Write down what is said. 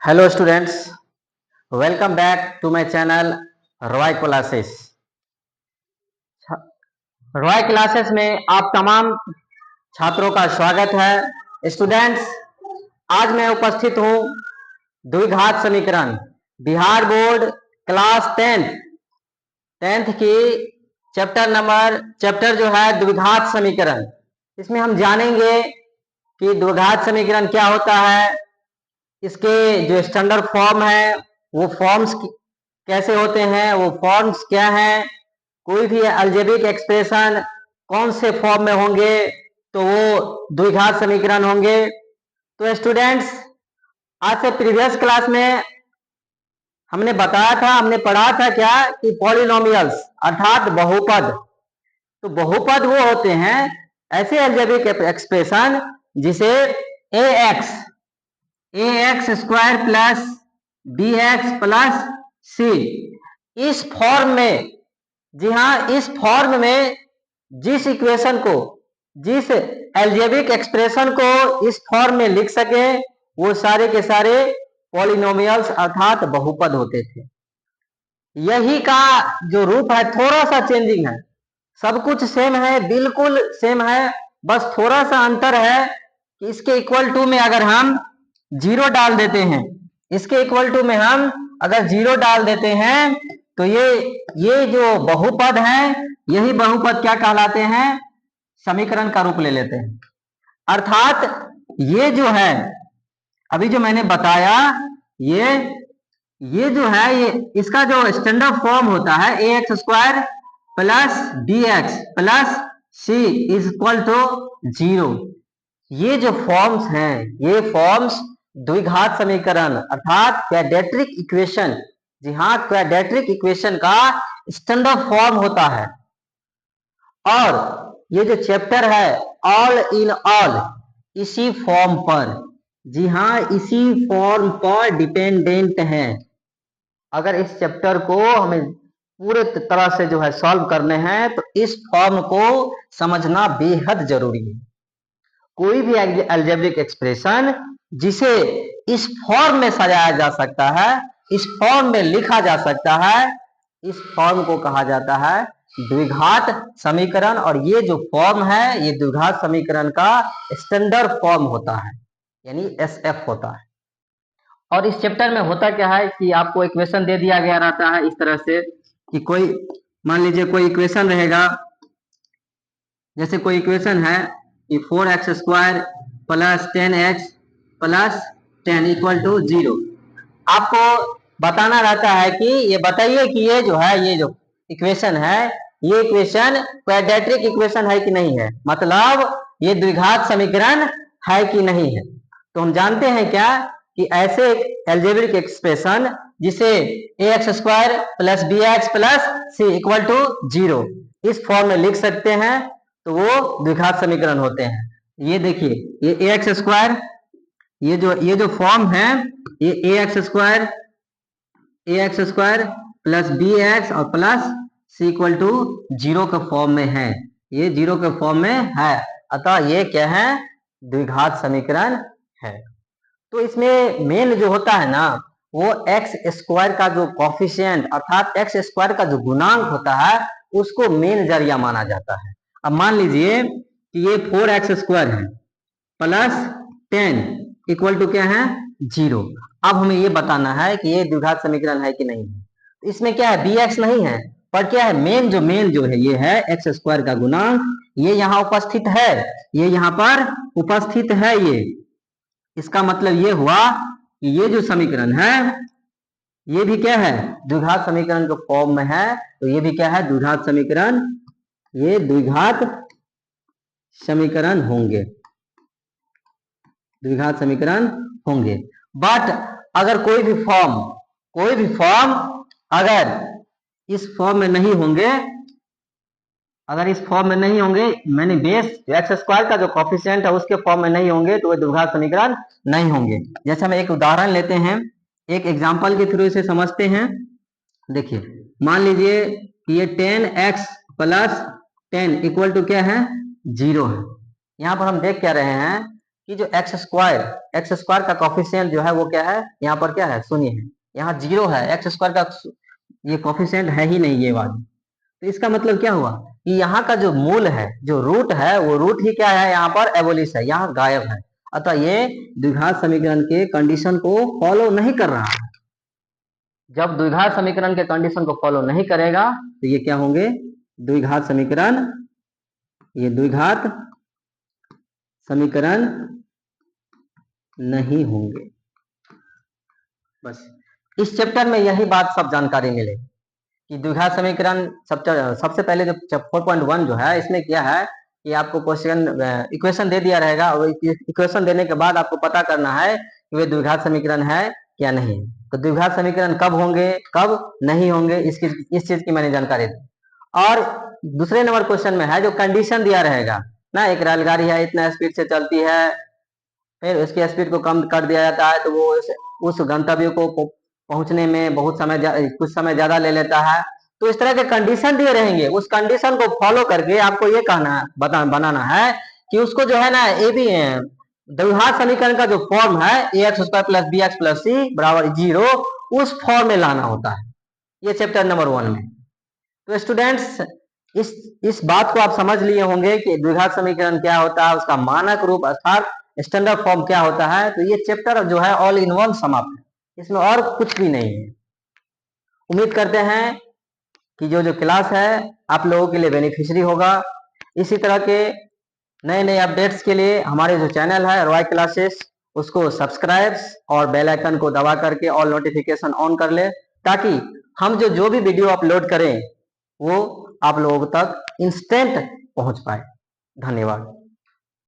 Hello students, welcome back to my channel Roy classes. Roy classes में आप तमाम छात्रों का स्वागत है। स्टूडेंट्स, आज मैं उपस्थित हूँ द्विघात समीकरण बिहार बोर्ड क्लास टेंथ की चैप्टर जो है द्विघात समीकरण। इसमें हम जानेंगे कि द्विघात समीकरण क्या होता है, इसके जो स्टैंडर्ड फॉर्म है वो फॉर्म्स कैसे होते हैं, वो फॉर्म्स क्या हैं, कोई भी अलजेब्रिक एक्सप्रेशन कौन से फॉर्म में होंगे तो वो द्विघात समीकरण होंगे। तो स्टूडेंट्स, आज से प्रीवियस क्लास में हमने बताया था, हमने पढ़ा था क्या कि पॉलिनोमियल्स अर्थात बहुपद। तो बहुपद वो होते हैं ऐसे अलजेब्रिक एक्सप्रेशन जिसे ax square plus bx plus c इस फॉर्म में, जी हाँ, इस फॉर्म में जिस इक्वेशन को, जिस अलजेब्रिक एक्सप्रेशन को इस फॉर्म में लिख सके वो सारे के सारे पॉलिनोमियल्स अर्थात बहुपद होते थे। यही का जो रूप है थोड़ा सा चेंजिंग है, सब कुछ सेम है, बिल्कुल सेम है, बस थोड़ा सा अंतर है कि इसके इक्वल टू में अगर हम जीरो डाल देते हैं, इसके इक्वल टू में हम अगर जीरो डाल देते हैं तो ये जो बहुपद है, यही बहुपद क्या कहलाते हैं, समीकरण का रूप ले लेते हैं। अर्थात ये जो है अभी जो मैंने बताया, ये जो है, ये इसका जो स्टैंडर्ड फॉर्म होता है ax square plus bx plus c is equal to zero. ये जो फॉर्म्स हैं, ये फॉर्म्स द्विघात समीकरण अर्थात क्वाड्रेटिक इक्वेशन, जी हाँ, क्वाड्रेटिक इक्वेशन का स्टैंडर्ड फॉर्म होता है। और ये जो चैप्टर है ऑल इन ऑल इसी फॉर्म पर, जी हाँ, इसी फॉर्म पर डिपेंडेंट है। अगर इस चैप्टर को हमें पूरे तरह से जो है सॉल्व करने हैं तो इस फॉर्म को समझना बेहद जरूरी है। कोई भी अलजेब्रिक एक्सप्रेशन जिसे इस फॉर्म में सजाया जा सकता है, इस फॉर्म में लिखा जा सकता है, इस फॉर्म को कहा जाता है द्विघात समीकरण। और ये जो फॉर्म है ये द्विघात समीकरण का स्टैंडर्ड फॉर्म होता है, यानी SF होता है। और इस चैप्टर में होता क्या है कि आपको इक्वेशन दे दिया गया रहता है इस तरह से कि कोई, मान लीजिए कोई इक्वेशन रहेगा, जैसे कोई इक्वेशन है कि 4x square plus 10x plus 10 equal to 0। आपको बताना रहता है कि ये बताइए कि ये जो है, ये जो इक्वेशन है, ये इक्वेशन क्वाड्रेटिक इक्वेशन है कि नहीं है, मतलब ये द्विघात समीकरण है कि नहीं है। तो हम जानते हैं क्या कि ऐसे अलजेब्रिक एक्सप्रेशन जिसे ax square plus bx plus c equal to 0 इस फॉर्म में लिख सकते हैं तो वो द्विघात समीकरण होते हैं। ये देखिए, ये ax स्क्वायर, ये जो फॉर्म है, ये ax स्क्वायर प्लस bx और प्लस c इक्वल टू 0 के फॉर्म में है, ये 0 के फॉर्म में है, अतः ये क्या है, द्विघात समीकरण है। तो इसमें मेन जो होता है ना, वो एक्स स्क्वायर का जो कॉफिशिएंट अर्थात एक्स स्क्वायर का जो गुणांक होता है उसको मेन जरिया माना जाता है। अब मान लीजिए कि ये 4x स्क्वायर है प्लस 10 इक्वल टू क्या है, 0। अब हमें ये बताना है कि ये द्विघात समीकरण है कि नहीं है। इसमें क्या है, bx नहीं है, पर क्या है, मेन जो है ये है एक्स स्क्वायर का गुणांक, ये यहाँ उपस्थित है, ये यहाँ पर उपस्थित है। ये इसका मतलब ये हुआ कि ये जो समीकरण है ये भी क्या है, द्विघात समीकरण के फॉर्म में है। तो ये भी क्या है, द्विघात समीकरण, ये द्विघात समीकरण होंगे, द्विघात समीकरण होंगे। बट अगर कोई भी फॉर्म अगर इस फॉर्म में नहीं होंगे, अगर इस फॉर्म में नहीं होंगे, मैंने बेस एक्स स्क्वायर का जो कॉफिशिएंट है उसके फॉर्म में नहीं होंगे तो वे द्विघात समीकरण नहीं होंगे। जैसे हम एक उदाहरण लेते हैं, एक एग्जांपल के थ्रू इसे समझते हैं। देखिए, मान लीजिए कि ये 10x प्लस 10 इक्वल टू क्या है, 0 है। यहाँ पर हम देख क्या रहे हैं कि जो एक्स स्क्वायर का कॉफिशिएंट जो है वो क्या है, यहाँ पर क्या है, शून्य है, यहाँ 0 है, एक्स स्क्वायर का ये कॉफिशिएंट है ही नहीं ये वाली। तो इसका मतलब क्या हुआ कि यहाँ का जो मूल है, जो रूट है, वो रूट ही क्या है, यहाँ पर एबोलिश है, यहाँ गायब है। अतः ये द्विघात समीकरण के कंडीशन को फॉलो नहीं कर रहा है। जब द्विघात समीकरण के कंडीशन को फॉलो नहीं करेगा तो ये क्या होंगे, द्विघात समीकरण, ये द्विघात समीकरण नहीं होंगे। बस इस चैप्टर में यही बात सब जानकारी मिलेगी कि द्विघात समीकरण सबसे पहले जो 4.1 जो है इसमें क्या है कि आपको क्वेश्चन इक्वेशन दे दिया रहेगा और इक्वेशन देने के बाद आपको पता करना है कि वे द्विघात समीकरण है या नहीं। तो द्विघात समीकरण कब होंगे कब नहीं होंगे इस चीज की मैंने जानकारी दी। और दूसरे नंबर क्वेश्चन में है जो कंडीशन दिया रहेगा ना, एक रेलगाड़ी है, इतना स्पीड से चलती है, फिर उसकी स्पीड को कम कर दिया जाता है तो वो उस गंतव्य को पहुंचने में कुछ समय ज्यादा ले लेता है। तो इस तरह के कंडीशन दिए रहेंगे, उस कंडीशन को फॉलो करके आपको ये बनाना है कि उसको जो है ना ए बी द्विघात समीकरण का जो फॉर्म है ax² + bx + c = 0, उस फॉर्म में लाना होता है, ये चैप्टर नंबर 1 में। तो स्टूडेंट्स इस बात को आप समझ लिए होंगे कि द्विघात समीकरण क्या होता है, उसका मानक रूप अर्थात स्टैंडर्ड फॉर्म क्या होता है। तो ये चैप्टर जो है ऑल इन वन समाप्त है, इसमें और कुछ भी नहीं है। उम्मीद करते हैं कि जो क्लास है आप लोगों के लिए बेनिफिशियरी होगा। इसी तरह के नए नए अपडेट्स के लिए हमारे जो चैनल है रॉय क्लासेस, उसको सब्सक्राइब और बेल आइकन को दबा करके ऑल नोटिफिकेशन ऑन कर ले, ताकि हम जो भी वीडियो अपलोड करें वो आप लोगों तक इंस्टेंट पहुंच पाए। धन्यवाद।